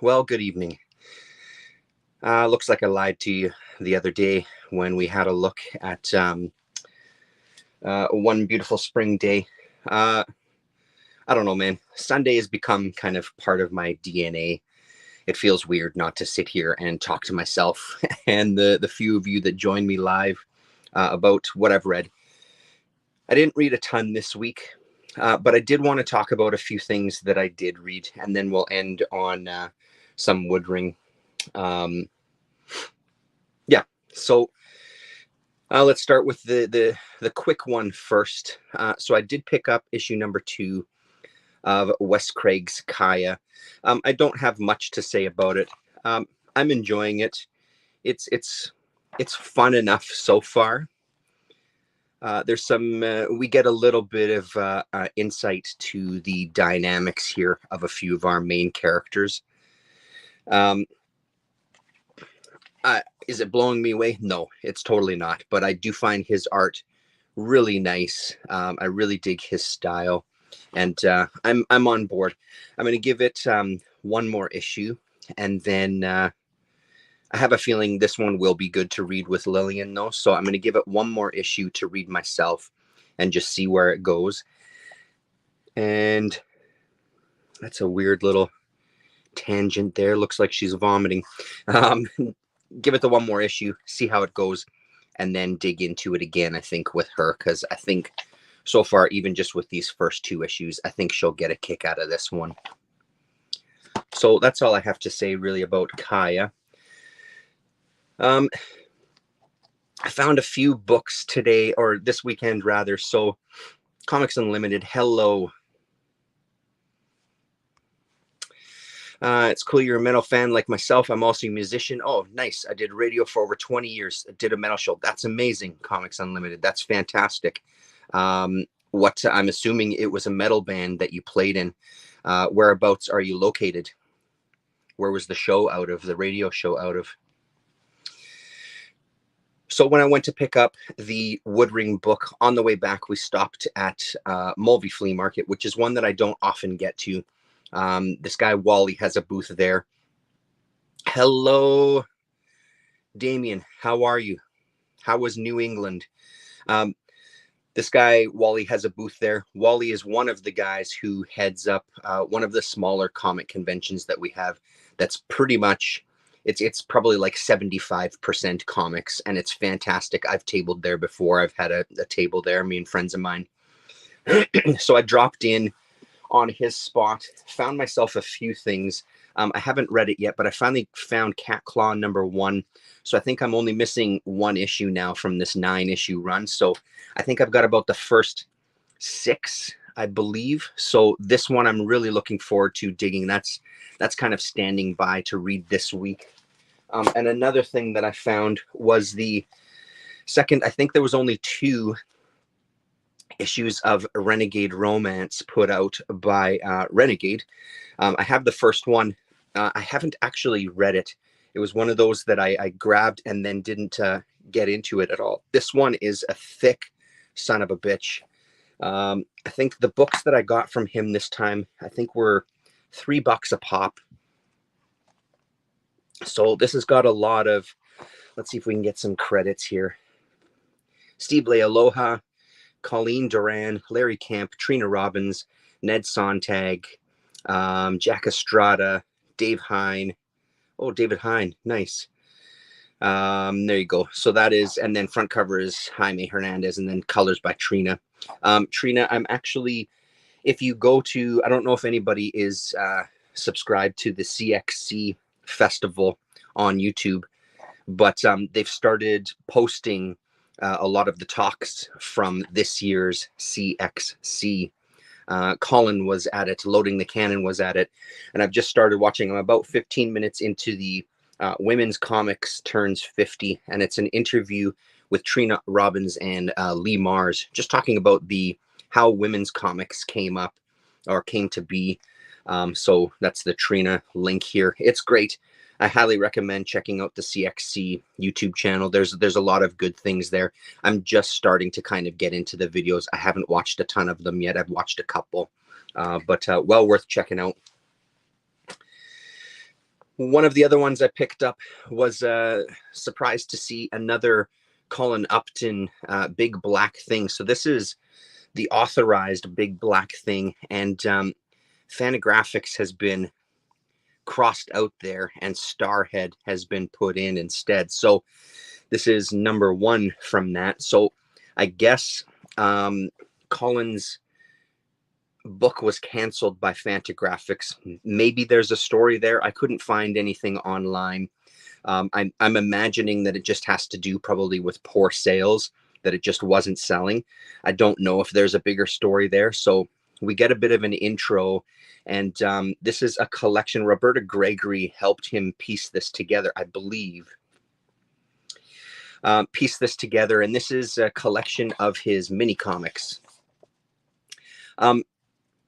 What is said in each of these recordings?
Well, good evening. Looks like I lied to you the other day when we had a look at one beautiful spring day. Uh, I don't know, man. Sunday has become kind of part of my DNA. It feels weird not to sit here and talk to myself and the few of you that join me live about what I've read. I didn't read a ton this week, but I did want to talk about a few things that I did read, and then we'll end on some Woodring. Um, yeah, so let's start with the quick one first. So I did pick up issue number 2 of Wes Craig's Kaya. I don't have much to say about it. I'm enjoying it. It's fun enough so far. There's some we get a little bit of insight to the dynamics here of a few of our main characters. Is it blowing me away? No, it's totally not. But I do find his art really nice. I really dig his style, and I'm on board. I'm going to give it one more issue, and then I have a feeling this one will be good to read with Lillian, though. So I'm going to give it one more issue to read myself, and just see where it goes. And that's a weird little tangent there. Looks like she's vomiting. Give it the one more issue, see how it goes, and then dig into it again, I think, with her, because I think so far, even just with these first 2 issues, I think she'll get a kick out of this one. So that's all I have to say really about Kaya. I found a few books today, or this weekend rather. So Comics Unlimited, hello. It's cool you're a metal fan like myself. I'm also a musician. Oh, nice. I did radio for over 20 years. I did a metal show. That's amazing. Comics Unlimited. That's fantastic. What I'm assuming it was a metal band that you played in. Whereabouts are you located? Where was the show out of, the radio show out of? So when I went to pick up the Woodring book, on the way back, we stopped at Mulvey Flea Market, which is one that I don't often get to. This guy Wally has a booth there. Hello, Damien. How are you? How was New England? This guy Wally has a booth there. Wally is one of the guys who heads up one of the smaller comic conventions that we have. That's pretty much, it's probably like 75% comics, and it's fantastic. I've tabled there before. I've had a table there, me and friends of mine. So I dropped in on his spot, found myself a few things. I haven't read it yet, but I finally found Cat Claw number 1. So I think I'm only missing 1 issue now from this 9-issue run. So I think I've got about the first 6, I believe. So this one I'm really looking forward to digging. That's kind of standing by to read this week. And another thing that I found was the second, I think there was only 2 issues of Renegade Romance put out by Renegade. I have the first one. I haven't actually read it. It was one of those that I grabbed and then didn't get into it at all. This one is a thick son of a bitch. I think the books that I got from him this time, I think were $3 a pop. So this has got a lot of, let's see if we can get some credits here. Steve Lealoha, Colleen Duran, Larry Camp, Trina Robbins, Ned Sontag, Jack Estrada, Dave Hine. Oh, David Hine. Nice. There you go. So that is, and then front cover is Jaime Hernandez, and then colors by Trina. Trina, I'm actually, if you go to, I don't know if anybody is subscribed to the CXC festival on YouTube, but they've started posting a lot of the talks from this year's CXC. Colin was at it, Loading the Cannon was at it, and I've just started watching. I'm about 15 minutes into the Women's Comics Turns 50, and it's an interview with Trina Robbins and Lee Mars, just talking about how women's comics came up or came to be. So that's the Trina link here. It's great. I highly recommend checking out the CXC YouTube channel. There's a lot of good things there. I'm just starting to kind of get into the videos. I haven't watched a ton of them yet. I've watched a couple. but well worth checking out. One of the other ones I picked up was surprised to see another Colin Upton Big Black Thing. So this is the authorized Big Black Thing, and Fantagraphics has been crossed out there and Starhead has been put in instead. So this is number one from that. So I guess Colin's book was canceled by Fantagraphics. Maybe there's a story there. I couldn't find anything online. I'm imagining that it just has to do probably with poor sales, that it just wasn't selling. I don't know if there's a bigger story there. So we get a bit of an intro, and this is a collection. Roberta Gregory helped him piece this together, I believe. Piece this together, and this is a collection of his mini comics.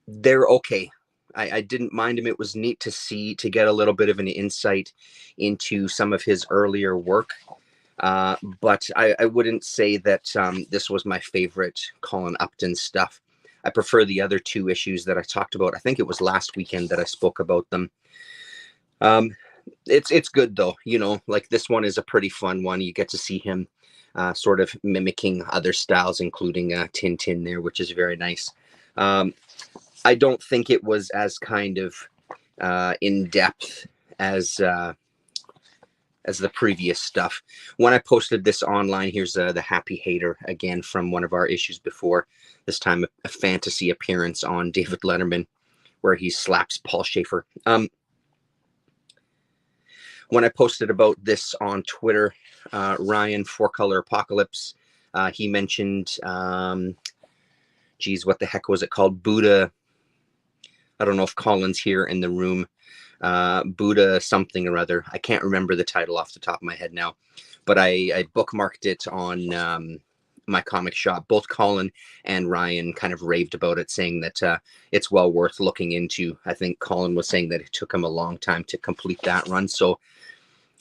They're okay. I didn't mind him. It was neat to get a little bit of an insight into some of his earlier work. But I wouldn't say that this was my favorite Colin Upton stuff. I prefer the other two issues that I talked about. I think it was last weekend that I spoke about them. It's good though. You know, like this one is a pretty fun one. You get to see him sort of mimicking other styles, including Tintin there, which is very nice. I don't think it was as kind of in depth as the previous stuff. When I posted this online, here's the Happy Hater again from one of our issues before. This time a fantasy appearance on David Letterman, where he slaps Paul Schaefer. When I posted about this on Twitter, Ryan, Four Color Apocalypse, he mentioned, geez, what the heck was it called? Buddha. I don't know if Colin's here in the room. Buddha something or other. I can't remember the title off the top of my head now, but I bookmarked it on my comic shop. Both Colin and Ryan kind of raved about it, saying that it's well worth looking into. I think Colin was saying that it took him a long time to complete that run, so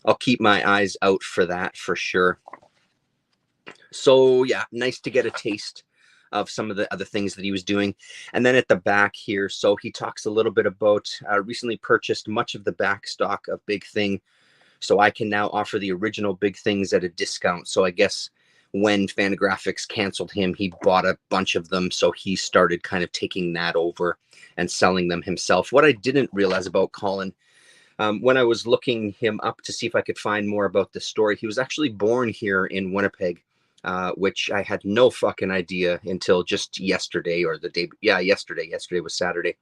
I'll keep my eyes out for that for sure. So yeah, nice to get a taste of some of the other things that he was doing. And then at the back here, so he talks a little bit about recently purchased much of the back stock of Big Thing, so I can now offer the original Big Things at a discount. So I guess when Fantagraphics canceled him, he bought a bunch of them, so he started kind of taking that over and selling them himself. What I didn't realize about Colin, when I was looking him up to see if I could find more about the story, he was actually born here in Winnipeg, which I had no fucking idea until just yesterday or the day. Yeah, yesterday. Yesterday was Saturday.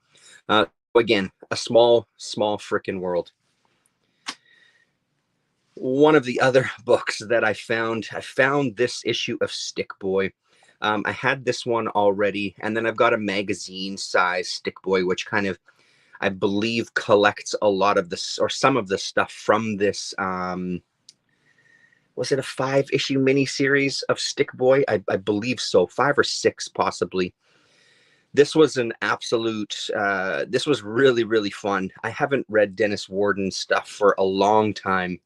Again, a small freaking world. One of the other books that I found this issue of Stick Boy. I had this one already, and then I've got a magazine size Stick Boy, which kind of, I believe, collects a lot of this or some of the stuff from this. Was it a 5-issue miniseries of Stick Boy? I believe so, 5 or 6 possibly. This was an absolute, this was really, really fun. I haven't read Dennis Warden stuff for a long time.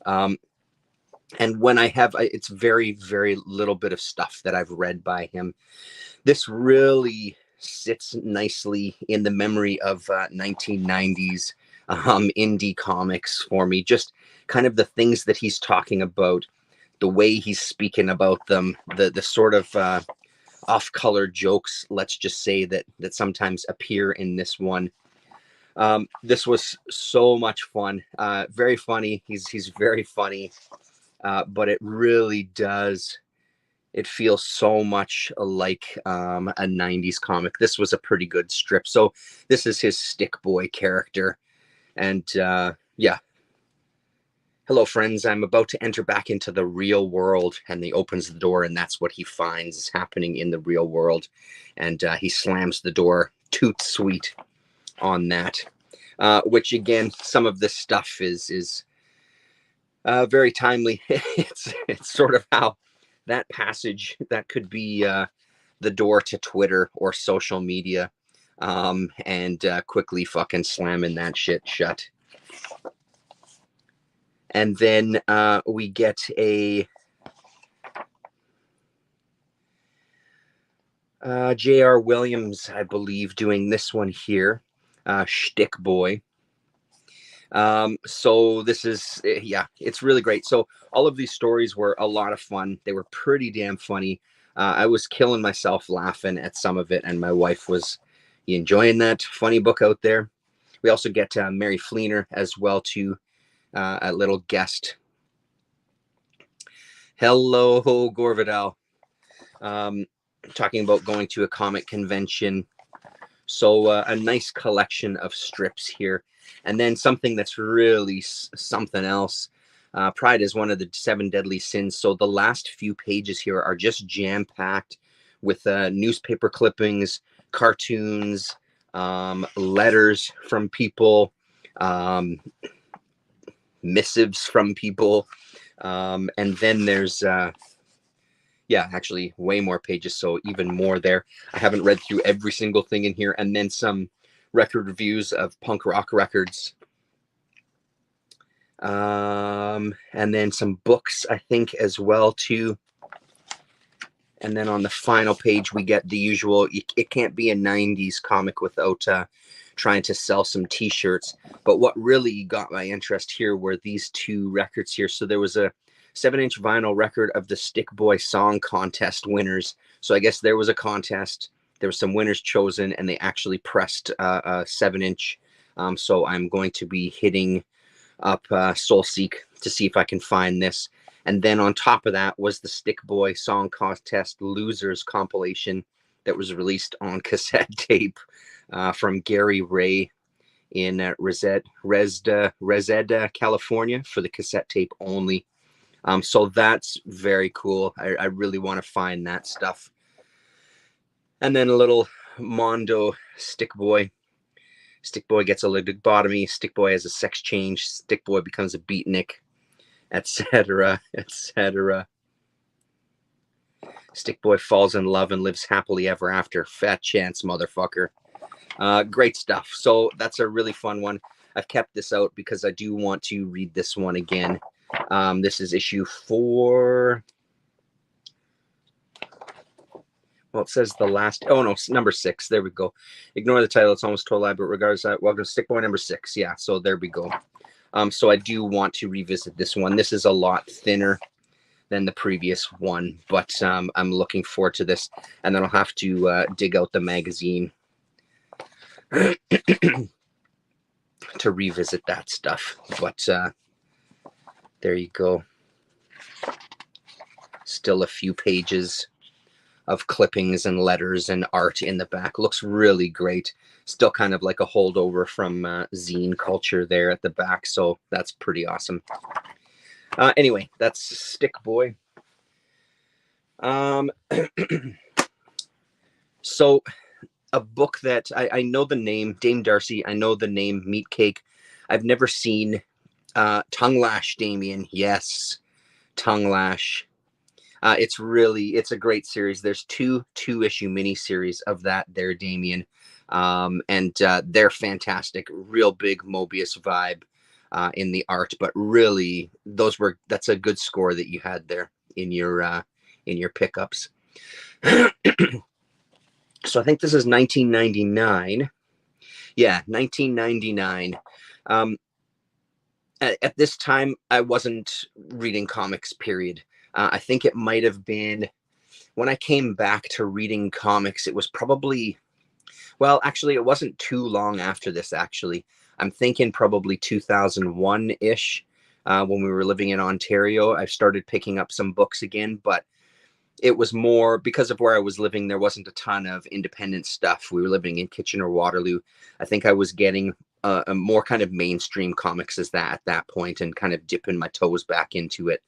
And when I have, it's very, very little bit of stuff that I've read by him. This really sits nicely in the memory of 1990s indie comics for me. Just kind of the things that he's talking about, the way he's speaking about them, the sort of off-color jokes, let's just say, that sometimes appear in this one. This was so much fun. Very funny. He's very funny, but it really does. It feels so much like a 90s comic. This was a pretty good strip. So this is his Stick Boy character. And yeah. Hello, friends. I'm about to enter back into the real world. And he opens the door, and that's what he finds is happening in the real world. And he slams the door toot sweet on that. Which, again, some of this stuff is very timely. It's sort of how that passage, that could be the door to Twitter or social media, and quickly fucking slamming that shit shut. And then we get a J.R. Williams, I believe, doing this one here, Shtick Boy. So this is, yeah, it's really great. So all of these stories were a lot of fun. They were pretty damn funny. I was killing myself laughing at some of it, and my wife was enjoying that funny book out there. We also get Mary Fleener as well, too, a little guest. Hello, Gorvidal. Talking about going to a comic convention. So a nice collection of strips here. And then something that's really something else. Pride is one of the 7 deadly sins. So the last few pages here are just jam-packed with newspaper clippings, cartoons, letters from people, missives from people. And then there's... yeah, actually way more pages, so even more there. I haven't read through every single thing in here. And then some record reviews of punk rock records. And then some books, I think, as well, too. And then on the final page, we get the usual, it can't be a 90s comic without trying to sell some t-shirts. But what really got my interest here were these 2 records here. So there was a 7-inch vinyl record of the Stick Boy Song Contest winners. So I guess there was a contest. There were some winners chosen, and they actually pressed a 7-inch. So I'm going to be hitting up SoulSeek to see if I can find this. And then on top of that was the Stick Boy Song Contest Losers compilation that was released on cassette tape from Gary Ray in Reseda, California, for the cassette tape only. So that's very cool. I really want to find that stuff. And then a little Mondo Stick Boy. Stick Boy gets a lobotomy. Stick Boy has a sex change. Stick Boy becomes a beatnik, etc., etc. Stick Boy falls in love and lives happily ever after. Fat chance, motherfucker. Great stuff. So that's a really fun one. I've kept this out because I do want to read this one again. This is issue 4. Well, it says the last. Oh no, number 6. There we go. Ignore the title; it's almost total lie. But regardless, welcome to Stick Boy number 6. Yeah, so there we go. So I do want to revisit this one. This is a lot thinner than the previous one, but I'm looking forward to this. And then I'll have to dig out the magazine to revisit that stuff. But there you go. Still a few pages of clippings and letters and art in the back. Looks really great. Still kind of like a holdover from zine culture there at the back. So that's pretty awesome. Anyway, that's Stick Boy. So a book that I know the name, Dame Darcy. I know the name Meat Cake. I've never seen Tongue Lash, Damien. Yes, Tongue Lash. It's a great series. There's 2 2-issue miniseries of that there, Damien. And they're fantastic. Real big Mobius vibe in the art, but really that's a good score that you had there in your pickups. So I think this is 1999. Yeah, 1999. At this time, I wasn't reading comics, period. I think it might have been when I came back to reading comics, it was probably, well, actually, it wasn't too long after this, actually. I'm thinking probably 2001-ish, when we were living in Ontario. I started picking up some books again, but it was more because of where I was living. There wasn't a ton of independent stuff. We were living in Kitchener-Waterloo. I think I was getting a more kind of mainstream comics as that at that point, and kind of dipping my toes back into it.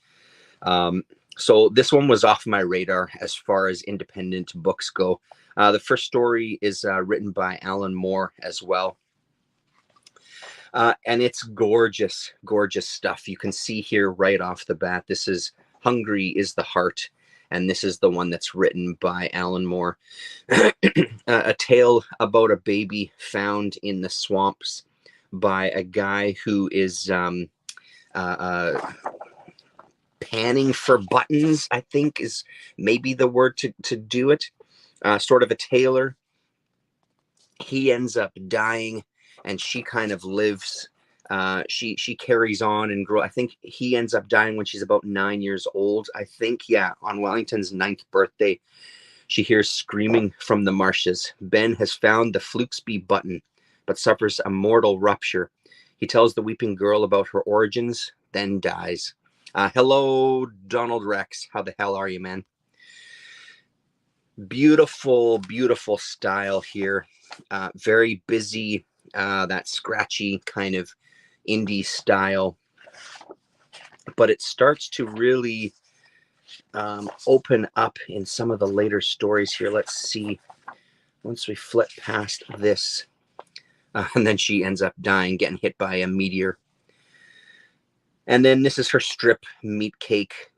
So this one was off my radar as far as independent books go. The first story is written by Alan Moore as well. And it's gorgeous, gorgeous stuff. You can see here right off the bat, this is Hungry is the Heart. And this is the one that's written by Alan Moore. A tale about a baby found in the swamps by a guy who is panning for buttons, I think is maybe the word to do it. sort of a tailor. He ends up dying, and she kind of lives. She carries on and grow. I think he ends up dying when she's about 9 years old. I think, yeah, on Wellington's 9th birthday, she hears screaming from the marshes. Ben has found the Fluxby button, but suffers a mortal rupture. He tells the weeping girl about her origins, then dies. Hello, Donald Rex. How the hell are you, man? Beautiful, beautiful style here. Very busy, that scratchy kind of indie style. But it starts to really open up in some of the later stories here. Let's see. Once we flip past this, and then she ends up dying, getting hit by a meteor. And then this is her strip, Meat Cake.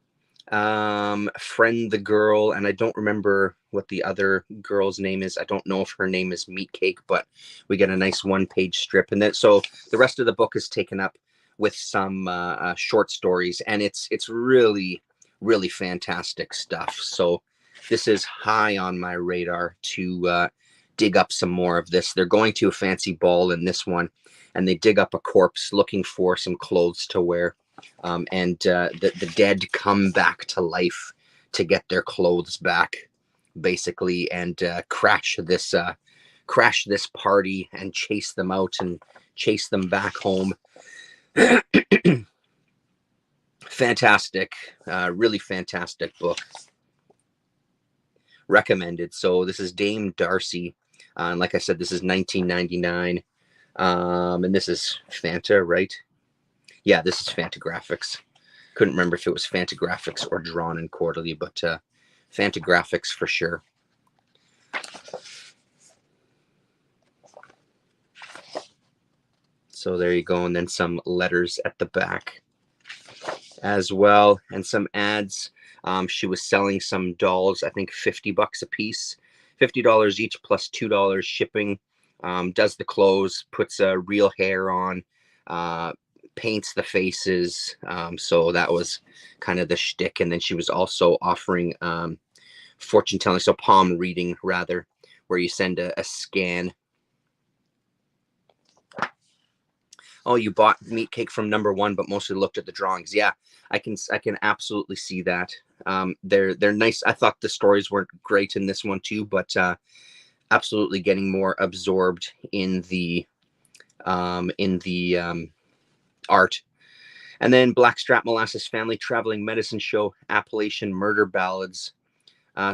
Friend the girl, and I don't remember what the other girl's name is. I don't know if her name is Meat Cake, but we get a nice one-page strip. And then so the rest of the book is taken up with some short stories, and it's really, really fantastic stuff. So this is high on my radar to dig up some more of this. They're going to a fancy ball in this one, and they dig up a corpse looking for some clothes to wear. And the dead come back to life to get their clothes back, basically, and crash this party and chase them out and chase them back home. Fantastic, really fantastic book. Recommended. So this is Dame Darcy, and like I said, this is 1999, and this is Fanta, right? Yeah, this is Fantagraphics. Couldn't remember if it was Fantagraphics or Drawn and Quarterly, but Fantagraphics for sure. So there you go, and then some letters at the back as well, and some ads. She was selling some dolls, I think $50 a piece, $50 each plus $2 shipping. Does the clothes, puts real hair on, paints the faces. So that was kind of the shtick. And then she was also offering fortune telling, so palm reading rather, where you send a scan. Oh, you bought Meat Cake from #1, but mostly looked at the drawings. Yeah, I can absolutely see that. They're nice. I thought the stories weren't great in this one too, but absolutely getting more absorbed in the art. And then Blackstrap Molasses Family Traveling Medicine Show, Appalachian Murder Ballads,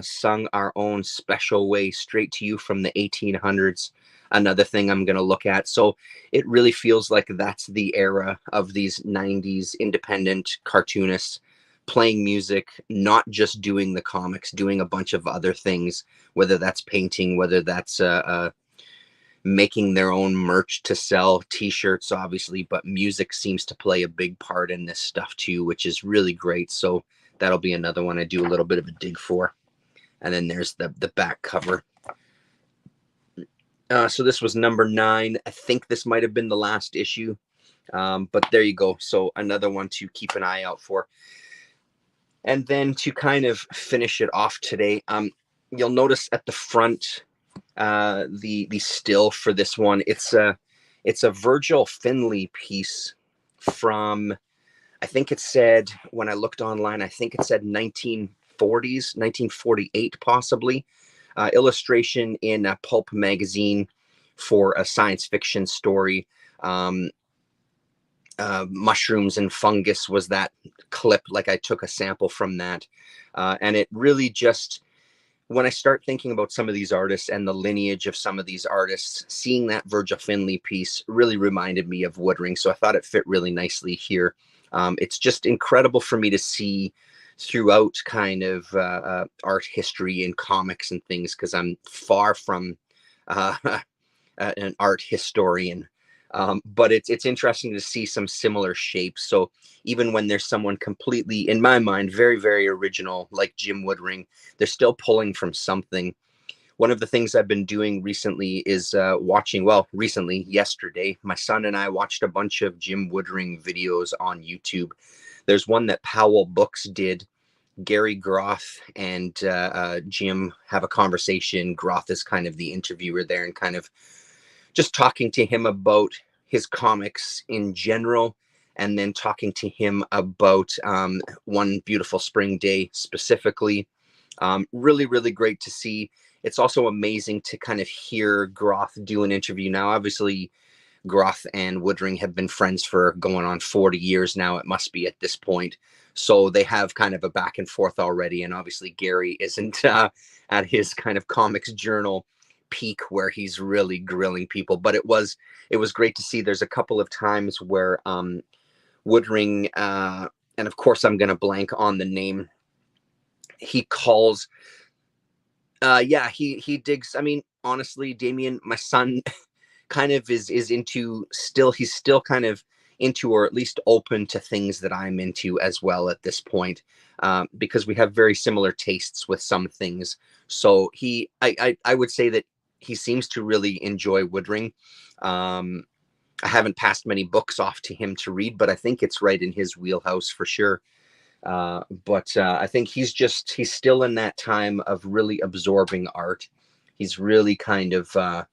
sung our own special way, straight to you from the 1800s. Another thing I'm going to look at. So it really feels like that's the era of these 90s independent cartoonists playing music, not just doing the comics, doing a bunch of other things, whether that's painting, whether that's making their own merch to sell, t-shirts obviously, but music seems to play a big part in this stuff too, which is really great. So that'll be another one I do a little bit of a dig for. And then there's the back cover. So this was #9. I think this might have been the last issue, but there you go. So another one to keep an eye out for. And then to kind of finish it off today, you'll notice at the front, the still for this one, it's a Virgil Finlay piece from, I think it said, when I looked online, I think it said 1940s, 1948 possibly. Illustration in a pulp magazine for a science fiction story. Mushrooms and fungus was that clip. Like I took a sample from that, and it really just, when I start thinking about some of these artists and the lineage of some of these artists, seeing that Virgil Finlay piece really reminded me of Woodring. So I thought it fit really nicely here. It's just incredible for me to see throughout kind of art history and comics and things, because I'm far from an art historian. But it's interesting to see some similar shapes. So even when there's someone completely, in my mind, very, very original, like Jim Woodring, they're still pulling from something. One of the things I've been doing recently is recently, yesterday, my son and I watched a bunch of Jim Woodring videos on YouTube. There's one that Powell Books did Gary Groth and Jim have a conversation. Groth is kind of the interviewer there and kind of just talking to him about his comics in general, and then talking to him about One Beautiful Spring Day specifically. Really, really great to see. It's also amazing to kind of hear Groth do an interview. Now, obviously, Groth and Woodring have been friends for going on 40 years now, it must be at this point. So they have kind of a back and forth already. And obviously, Gary isn't at his kind of comics journal peak where he's really grilling people. But it was great to see. There's a couple of times where Woodring, and of course, I'm going to blank on the name. He calls, he digs. I mean, honestly, Damien, my son kind of is into still, he's still kind of into, or at least open to things that I'm into as well at this point, because we have very similar tastes with some things. So I would say that he seems to really enjoy Woodring. I haven't passed many books off to him to read, but I think it's right in his wheelhouse for sure. But I think he's still in that time of really absorbing art. He's really kind of,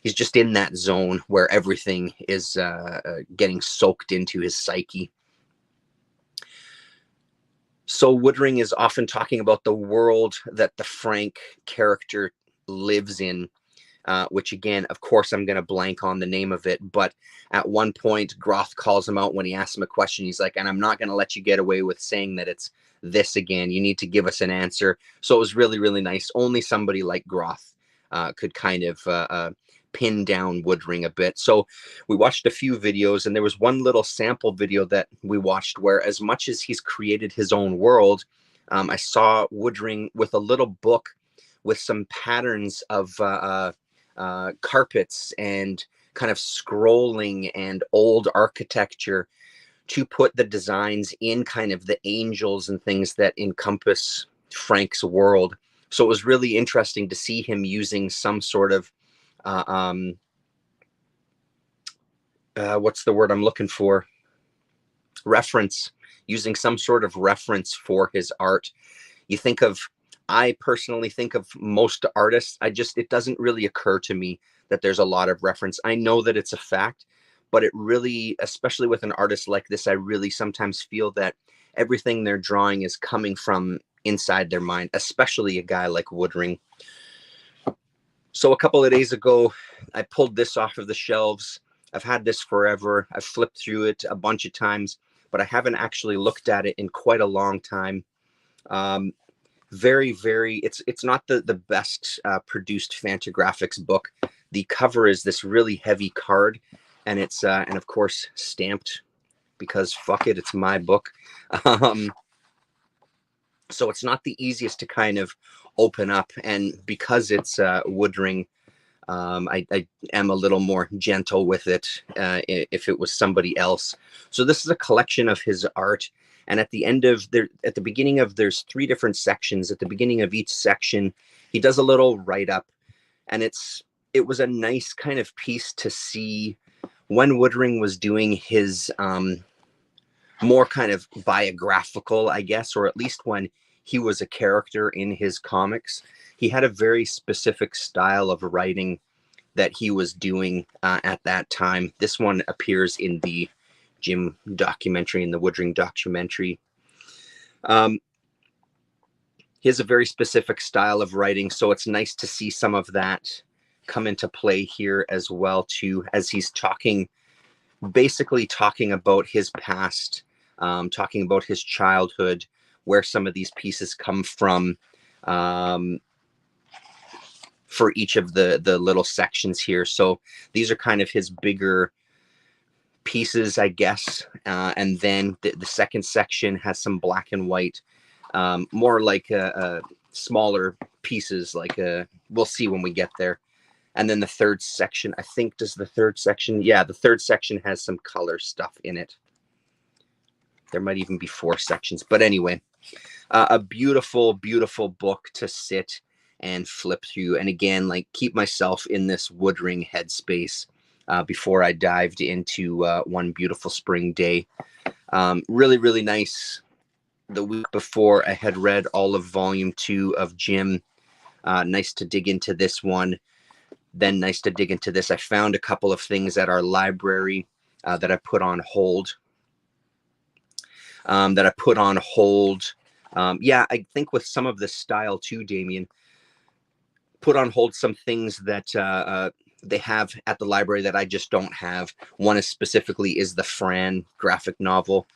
he's just in that zone where everything is getting soaked into his psyche. So Woodring is often talking about the world that the Frank character lives in, which again, of course, I'm going to blank on the name of it. But at one point, Groth calls him out when he asks him a question. He's like, and I'm not going to let you get away with saying that it's this again. You need to give us an answer. So it was really, really nice. Only somebody like Groth could kind of pin down Woodring a bit. So we watched a few videos, and there was one little sample video that we watched where, as much as he's created his own world, I saw Woodring with a little book with some patterns of carpets and kind of scrolling and old architecture to put the designs in kind of the angels and things that encompass Frank's world. So it was really interesting to see him using some sort of what's the word I'm looking for? Reference, using some sort of reference for his art. I personally think of most artists, it doesn't really occur to me that there's a lot of reference. I know that it's a fact, but it really, especially with an artist like this, I really sometimes feel that everything they're drawing is coming from inside their mind, especially a guy like Woodring. So a couple of days ago, I pulled this off of the shelves. I've had this forever. I've flipped through it a bunch of times, but I haven't actually looked at it in quite a long time. Very, very, it's not the best produced Fantagraphics book. The cover is this really heavy card, and it's, and of course, stamped, because fuck it, it's my book. So it's not the easiest to kind of open up, and because it's Woodring, I am a little more gentle with it if it was somebody else. So this is a collection of his art, and at the beginning of, there's 3 different sections. At the beginning of each section, he does a little write-up, and it was a nice kind of piece to see when Woodring was doing his more kind of biographical, I guess, or at least when he was a character in his comics. He had a very specific style of writing that he was doing at that time. This one appears in the Jim documentary, in the Woodring documentary. He has a very specific style of writing, so it's nice to see some of that come into play here as well, too, as he's basically talking about his past, talking about his childhood, where some of these pieces come from, for each of the little sections here. So these are kind of his bigger pieces, I guess. And then the second section has some black and white, more like smaller pieces, like we'll see when we get there. And then the third section, I think, the third section has some color stuff in it. There might even be 4 sections, but anyway, a beautiful, beautiful book to sit and flip through. And again, like, keep myself in this Woodring headspace before I dived into One Beautiful Spring Day. Really, really nice the week before I had read all of volume 2 of Jim. Nice to dig into this one. Then nice to dig into this. I found a couple of things at our library that I put on hold. Yeah, I think with some of the style too, Damien, put on hold some things that they have at the library that I just don't have. One is specifically is the Fran graphic novel.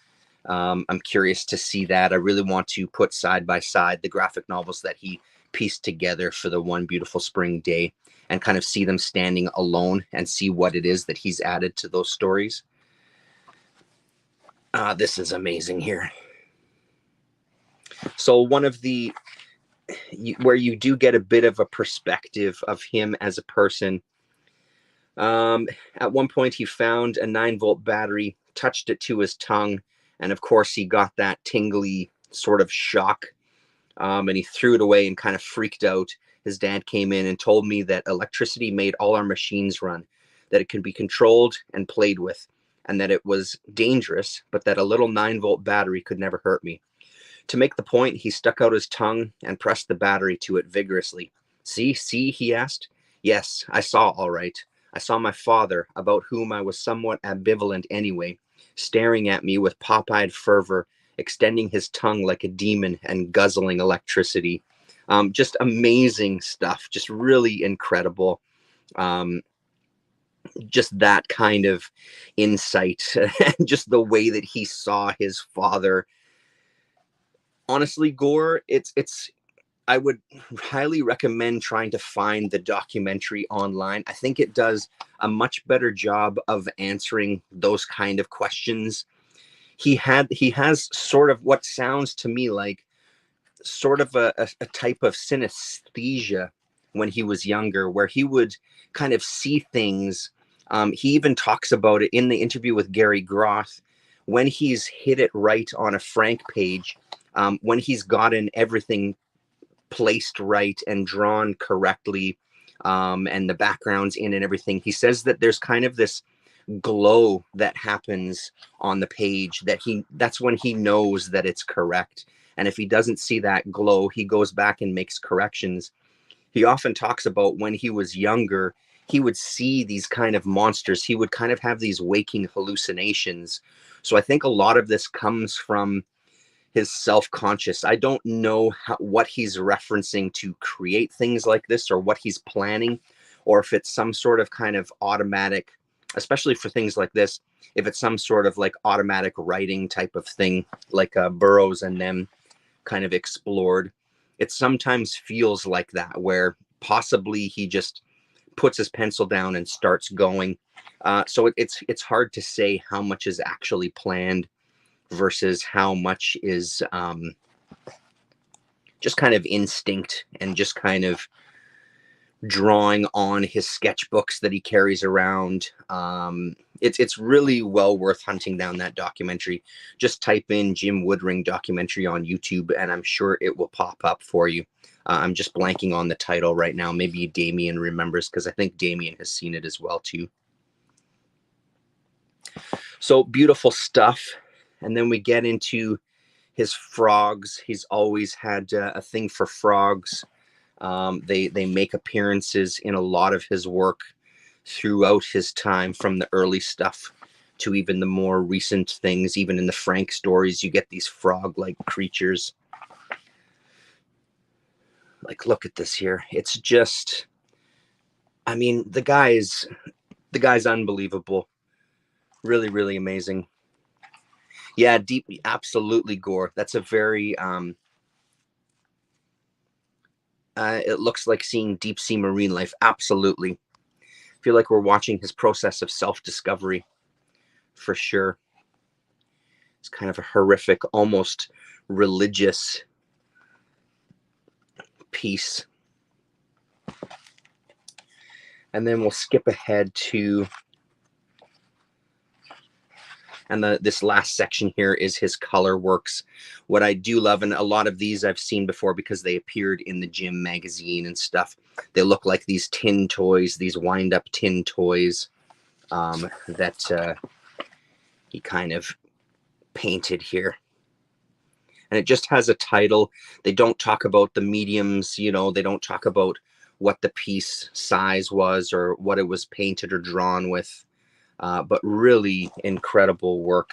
I'm curious to see that. I really want to put side by side the graphic novels that he pieced together for the One Beautiful Spring Day and kind of see them standing alone and see what it is that he's added to those stories. This is amazing here. So one of the, where you do get a bit of a perspective of him as a person. At one point he found a 9-volt battery, touched it to his tongue, and of course he got that tingly sort of shock, and he threw it away and kind of freaked out. His dad came in and told me that electricity made all our machines run, that it could be controlled and played with, and that it was dangerous, but that a little 9-volt battery could never hurt me. To make the point, he stuck out his tongue and pressed the battery to it vigorously. See, he asked. Yes, I saw all right. I saw my father, about whom I was somewhat ambivalent anyway, staring at me with pop-eyed fervor, extending his tongue like a demon and guzzling electricity. Just amazing stuff, just really incredible. Just that kind of insight, and just the way that he saw his father. Honestly, Gore, I would highly recommend trying to find the documentary online. I think it does a much better job of answering those kind of questions. He has sort of what sounds to me like sort of a type of synesthesia when he was younger, where he would kind of see things. He even talks about it in the interview with Gary Groth, when he's hit it right on a Frank page, when he's gotten everything placed right and drawn correctly, and the backgrounds in and everything. He says that there's kind of this glow that happens on the page, that's when he knows that it's correct. And if he doesn't see that glow, he goes back and makes corrections. He often talks about when he was younger, he would see these kind of monsters. He would kind of have these waking hallucinations. So I think a lot of this comes from his self-conscious. I don't know what he's referencing to create things like this, or what he's planning, or if it's some sort of kind of automatic, especially for things like this, if it's some sort of like automatic writing type of thing, like Burroughs and them kind of explored. It sometimes feels like that, where possibly he just puts his pencil down and starts going. So it's hard to say how much is actually planned versus how much is just kind of instinct and just kind of drawing on his sketchbooks that he carries around. It's really well worth hunting down that documentary. Just type in Jim Woodring documentary on YouTube, and I'm sure it will pop up for you. I'm just blanking on the title right now. Maybe Damien remembers, because I think Damien has seen it as well too. So beautiful stuff. And then we get into his frogs. He's always had a thing for frogs. They make appearances in a lot of his work throughout his time, from the early stuff to even the more recent things. Even in the Frank stories, you get these frog-like creatures. Like, look at this here. It's just, I mean, the guy's unbelievable. Really, really amazing. Yeah, deep, absolutely, Gore. That's a very, it looks like seeing deep sea marine life. Absolutely. I feel like we're watching his process of self-discovery, for sure. It's kind of a horrific, almost religious piece. And then we'll skip ahead to, and this last section here is his color works. What I do love, and a lot of these I've seen before because they appeared in the Jim magazine and stuff. They look like these tin toys, these wind-up tin toys that he kind of painted here. and it just has a title. They don't talk about the mediums, you know, they don't talk about what the piece size was or what it was painted or drawn with, but really incredible work.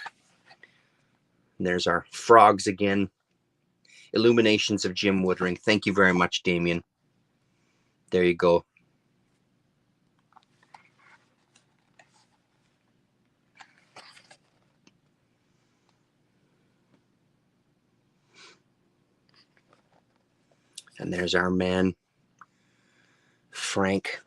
And there's our frogs again. Illuminations of Jim Woodring. Thank you very much, Damien. There you go. And there's our man, Frank.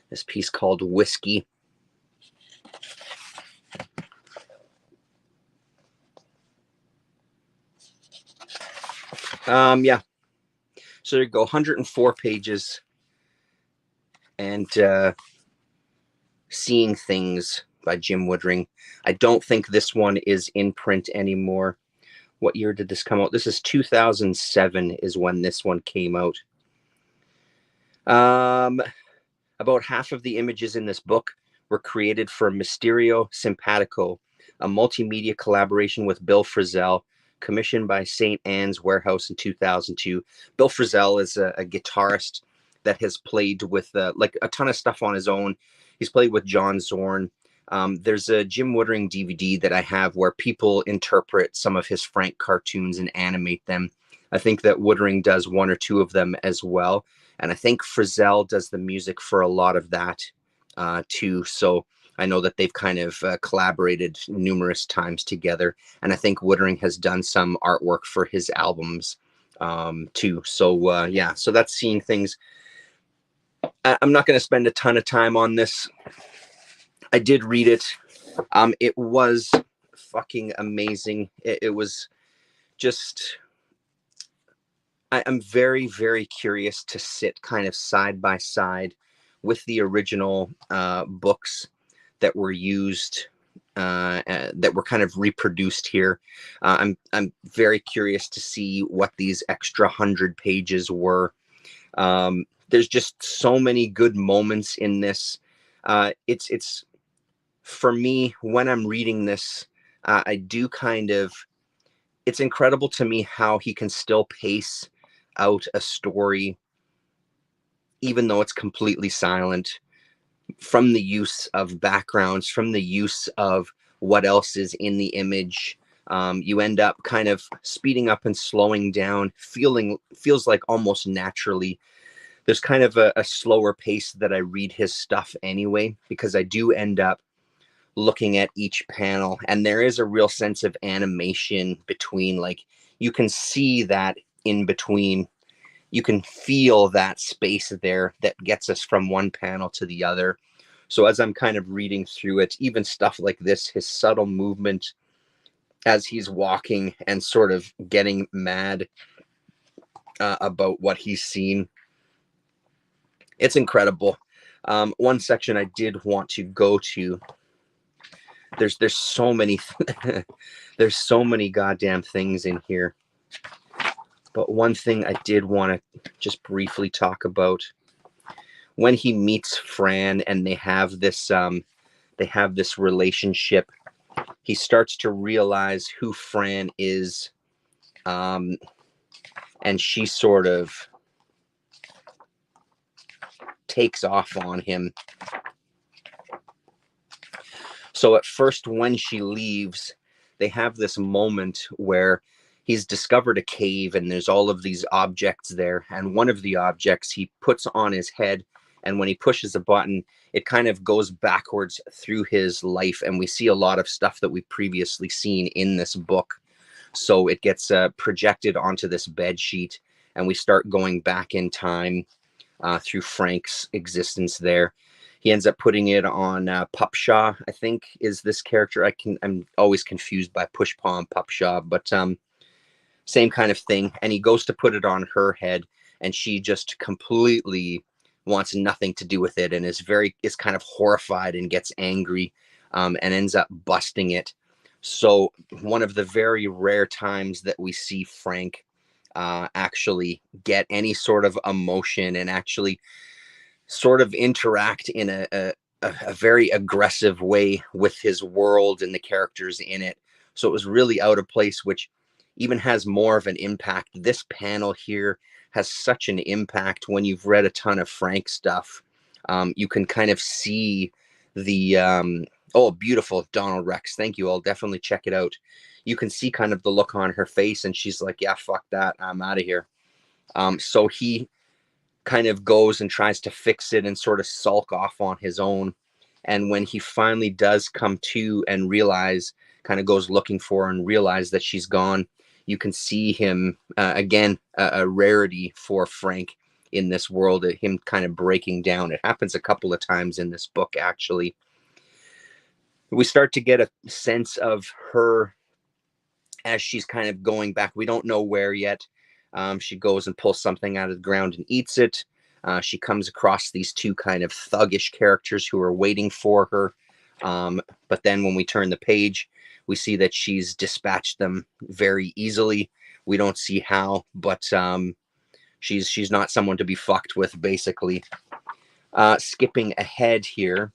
This piece called Whiskey. Yeah. So there you go, 104 pages. And Seeing Things by Jim Woodring. I don't think this one is in print anymore. What year did this come out? This is 2007 is when this one came out. About half of the images in this book were created for Mysterio Simpatico, a multimedia collaboration with Bill Frisell, commissioned by St. Anne's Warehouse in 2002. Bill Frisell is a guitarist that has played with like a ton of stuff on his own. He's played with John Zorn. There's a Jim Woodring DVD that I have where people interpret some of his Frank cartoons and animate them. I think that Woodring does one or two of them as well. And I think Frisell does the music for a lot of that too. So I know that they've kind of collaborated numerous times together. And I think Woodring has done some artwork for his albums too. So yeah, so that's Seeing Things. I'm not going to spend a ton of time on this. I did read it. It was fucking amazing. It was just... I'm very, very curious to sit kind of side by side with the original books that were used, that were kind of reproduced here. I'm very curious to see what these extra 100 pages were. There's just so many good moments in this. It's for me, when I'm reading this, I do kind of... It's incredible to me how he can still pace out a story even though it's completely silent, from the use of backgrounds, from the use of what else is in the image. You end up kind of speeding up and slowing down, feels like almost naturally. There's kind of a slower pace that I read his stuff anyway, because I do end up looking at each panel, and there is a real sense of animation between, like, you can see that in between, you can feel that space there that gets us from one panel to the other. So as I'm kind of reading through it, even stuff like this, his subtle movement as he's walking and sort of getting mad about what he's seen, it's incredible. One section I did want to go to, there's so many there's so many goddamn things in here, but one thing I did want to just briefly talk about, when he meets Fran and they have this relationship, he starts to realize who Fran is, and she sort of takes off on him. So at first, when she leaves, they have this moment where he's discovered a cave and there's all of these objects there. And one of the objects he puts on his head, and when he pushes a button, it kind of goes backwards through his life. And we see a lot of stuff that we've previously seen in this book. So it gets projected onto this bed sheet, and we start going back in time through Frank's existence there. He ends up putting it on Pupshaw, I think, is this character. I'm always confused by Pushpaw and Pupshaw, but same kind of thing. And he goes to put it on her head, and she just completely wants nothing to do with it, and is kind of horrified and gets angry, and ends up busting it. So one of the very rare times that we see Frank actually get any sort of emotion and actually sort of interact in a very aggressive way with his world and the characters in it. So it was really out of place, which even has more of an impact. This panel here has such an impact when you've read a ton of Frank stuff. You can kind of see the oh, beautiful Donald Rex. Thank you. I'll definitely check it out. You can see kind of the look on her face, and she's like, yeah, fuck that. I'm out of here. So he kind of goes and tries to fix it and sort of sulk off on his own. And when he finally does come to and realize, kind of goes looking for her and realize that she's gone, you can see him again, a rarity for Frank in this world, him kind of breaking down. It happens a couple of times in this book, actually. We start to get a sense of her as she's kind of going back. We don't know where yet. She goes and pulls something out of the ground and eats it. She comes across these two kind of thuggish characters who are waiting for her. But then when we turn the page, we see that she's dispatched them very easily. We don't see how, but she's not someone to be fucked with, basically. Skipping ahead here,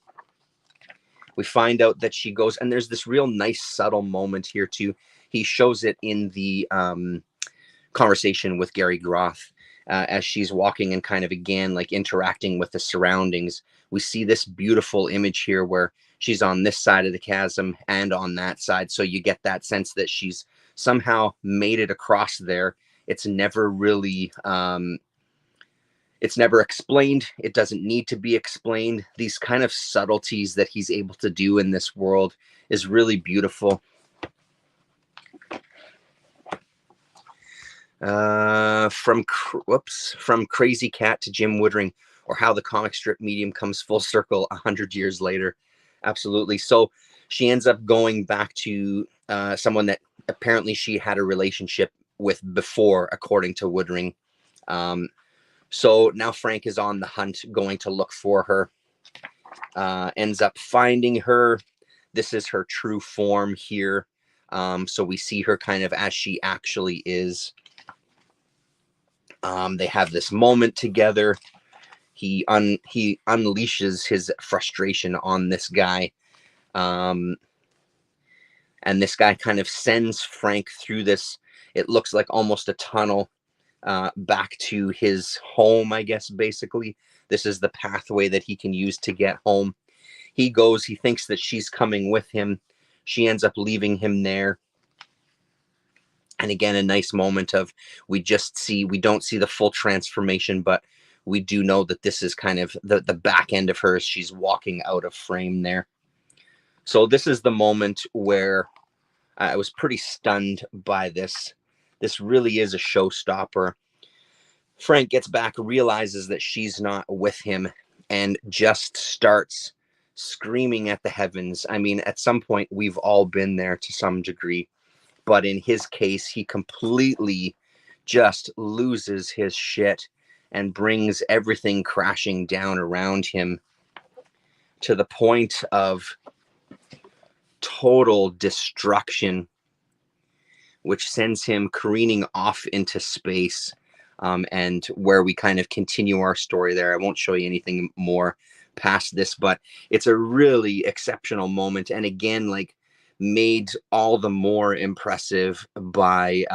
we find out that she goes, and there's this real nice subtle moment here too. He shows it in the conversation with Gary Groth as she's walking and kind of again like interacting with the surroundings. We see this beautiful image here where she's on this side of the chasm and on that side, so you get that sense that she's somehow made it across there. It's never really it's never explained. It doesn't need to be explained. These kind of subtleties that he's able to do in this world is really beautiful. From Crazy Cat to Jim Woodring, or how the comic strip medium comes full circle 100 years later. Absolutely. So she ends up going back to someone that apparently she had a relationship with before, according to Woodring. So now Frank is on the hunt, going to look for her, ends up finding her. This is her true form here. So we see her kind of as she actually is. They have this moment together. He unleashes his frustration on this guy. And this guy kind of sends Frank through this, it looks like almost a tunnel, back to his home, I guess, basically. This is the pathway that he can use to get home. He goes, he thinks that she's coming with him. She ends up leaving him there. And again, a nice moment of, we don't see the full transformation, but we do know that this is kind of the back end of her as she's walking out of frame there. So this is the moment where I was pretty stunned by this. This really is a showstopper. Frank gets back, realizes that she's not with him, and just starts screaming at the heavens. I mean, at some point, we've all been there to some degree. But in his case, he completely just loses his shit and brings everything crashing down around him to the point of total destruction, which sends him careening off into space. And where we kind of continue our story there. I won't show you anything more past this, but it's a really exceptional moment. And again, like, made all the more impressive by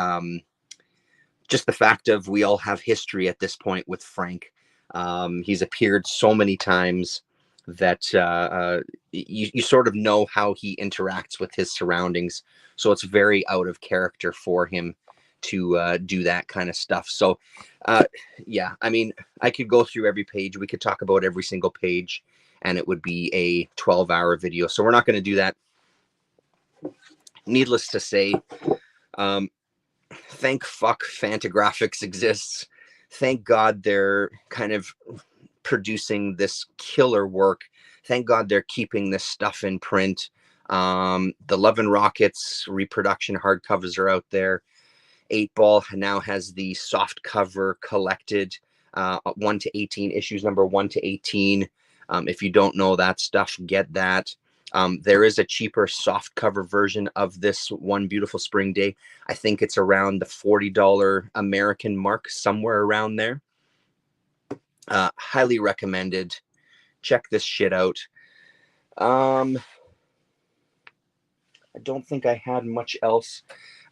just the fact of we all have history at this point with Frank. He's appeared so many times that you sort of know how he interacts with his surroundings. So it's very out of character for him to do that kind of stuff. So yeah, I mean, I could go through every page. We could talk about every single page and it would be a 12-hour video. So we're not going to do that. Needless to say, thank fuck Fantagraphics exists. Thank God they're kind of producing this killer work. Thank God they're keeping this stuff in print. The Love and Rockets reproduction hardcovers are out there. 8-Ball now has the soft cover collected, 1 to 18 issues, number 1 to 18. If you don't know that stuff, get that. There is a cheaper soft cover version of this One Beautiful Spring Day. I think it's around the $40 American mark, somewhere around there. Highly recommended. Check this shit out. I don't think I had much else.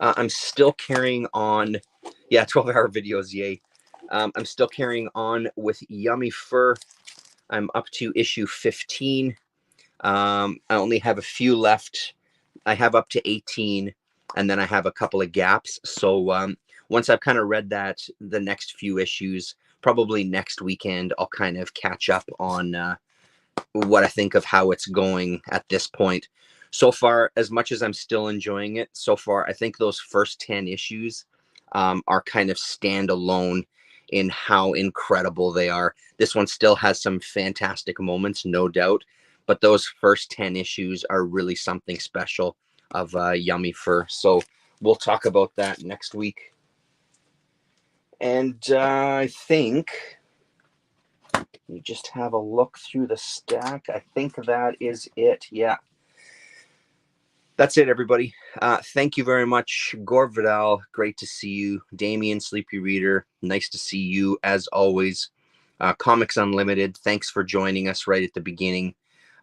I'm still carrying on. Yeah, 12-hour videos, yay. I'm still carrying on with Yummy Fur. I'm up to issue 15. I only have a few left. I have up to 18, and then I have a couple of gaps. So once I've kind of read that, the next few issues, probably next weekend, I'll kind of catch up on what I think of how it's going at this point. So far, as much as I'm still enjoying it, so far, I think those first 10 issues are kind of standalone in how incredible they are. This one still has some fantastic moments, no doubt, but those first 10 issues are really something special of Yummy Fur. So we'll talk about that next week. And I think you just have a look through the stack. I think that is it. Yeah. That's it, everybody. Thank you very much. Gore Vidal, great to see you. Damien, Sleepy Reader, nice to see you as always. Comics Unlimited, thanks for joining us right at the beginning.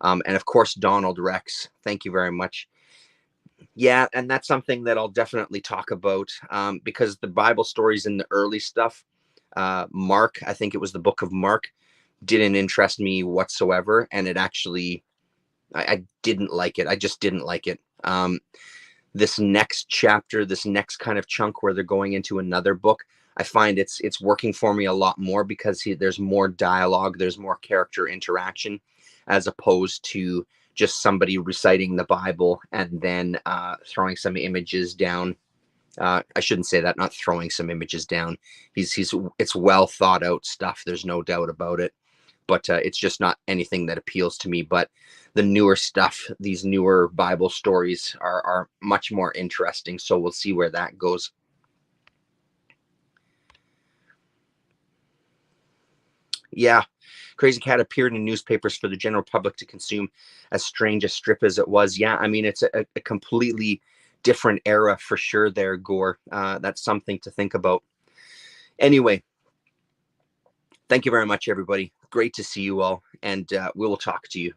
And of course, Donald Rex, thank you very much. Yeah, and that's something that I'll definitely talk about because the Bible stories in the early stuff, Mark, I think it was the book of Mark, didn't interest me whatsoever. And it actually, I didn't like it. I just didn't like it. This next chapter, this next kind of chunk where they're going into another book, I find it's working for me a lot more because there's more dialogue, there's more character interaction, as opposed to just somebody reciting the Bible and then throwing some images down. I shouldn't say that, not throwing some images down. It's well thought out stuff. There's no doubt about it. But it's just not anything that appeals to me. But the newer stuff, these newer Bible stories are much more interesting. So we'll see where that goes. Yeah, Crazy Cat appeared in newspapers for the general public to consume, as strange a strip as it was. Yeah, I mean, it's a completely different era for sure there, Gore. That's something to think about. Anyway, thank you very much, everybody. Great to see you all, and we will talk to you